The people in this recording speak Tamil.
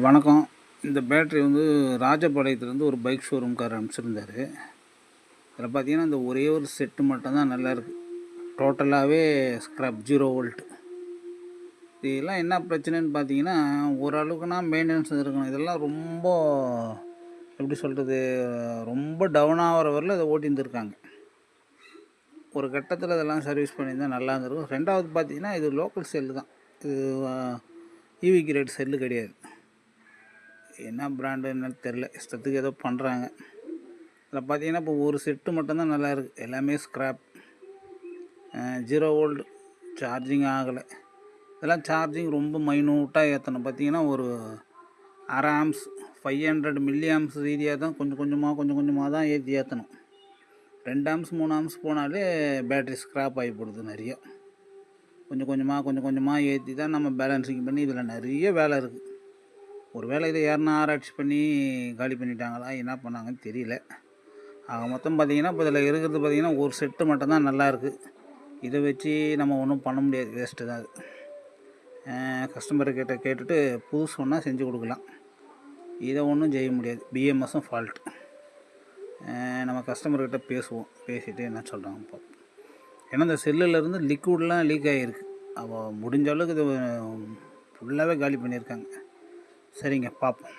வணக்கம். இந்த பேட்ரி வந்து ராஜபாளையத்துலேருந்து ஒரு பைக் ஷோரூம்காரர் அனுப்பிச்சிருந்தார். அதில் பார்த்தீங்கன்னா இந்த ஒரே ஒரு செட்டு மட்டும்தான் நல்லாயிருக்கு. டோட்டலாகவே ஸ்க்ராப் 0 வோல்ட். இதெல்லாம் என்ன பிரச்சனைன்னு பார்த்தீங்கன்னா, ஓரளவுக்குனா மெயின்டெனன்ஸ் இருக்கணும். இதெல்லாம் ரொம்ப எப்படி சொல்கிறது, ரொம்ப டவுன் ஆகிற வரல இதை ஓட்டியிருந்துருக்காங்க. ஒரு கட்டத்தில் இதெல்லாம் சர்வீஸ் பண்ணியிருந்தால் நல்லா இருந்திருக்கும். ரெண்டாவது பார்த்தீங்கன்னா இது லோக்கல் செல்லு தான். இது ஈவி கிரேட் செல்லு கிடையாது. என்ன பிராண்டு என்னன்னு தெரில, இஷ்டத்துக்கு ஏதோ பண்ணுறாங்க. அதில் பார்த்தீங்கன்னா இப்போ ஒரு செட்டு மட்டும்தான் நல்லாயிருக்கு. எல்லாமே ஸ்க்ராப். 0 வோல்ட் சார்ஜிங் ஆகலை. இதெல்லாம் சார்ஜிங் ரொம்ப மைனூட்டாக ஏற்றணும். பார்த்தீங்கன்னா ஒரு அரை ஆம்ஸ் 500 மில்லி ஆம்ஸ் ரீதியாக தான் கொஞ்சம் கொஞ்சமாக தான் ஏற்றணும். 2 ஆம்ஸ் 3 ஆம்ஸ் போனாலே பேட்ரி ஸ்க்ராப் ஆகி போடுது நிறைய. கொஞ்சம் கொஞ்சமாக ஏற்றி தான் நம்ம பேலன்சிங் பண்ணி. இதில் நிறைய வேலை இருக்குது. ஒரு வேளை இதை யாருன்னா ஆராய்ச்சி பண்ணி காலி பண்ணிட்டாங்களா, என்ன பண்ணாங்கன்னு தெரியல. ஆக மொத்தம் பார்த்திங்கன்னா இப்போ இதில் இருக்கிறது பார்த்திங்கன்னா ஒரு செட்டு மட்டும்தான் நல்லாயிருக்கு. இதை வச்சு நம்ம ஒன்றும் பண்ண முடியாது, வேஸ்ட்டு தான் அது. கஸ்டமர்கிட்ட கேட்டுட்டு புதுசு ஒன்றா செஞ்சு கொடுக்கலாம். இதை ஒன்றும் செய்ய முடியாது. பிஎம்எஸும் ஃபால்ட். நம்ம கஸ்டமர்கிட்ட பேசுவோம், பேசிவிட்டு என்ன சொல்கிறாங்க பார்ப்போம். ஏன்னா இந்த செல்லுலேருந்து லிக்விட்லாம் லீக் ஆகிருக்கு. அவள் முடிஞ்ச அளவுக்கு இது ஃபுல்லாகவே காலி பண்ணியிருக்காங்க. சரிங்க, பார்ப்போம்.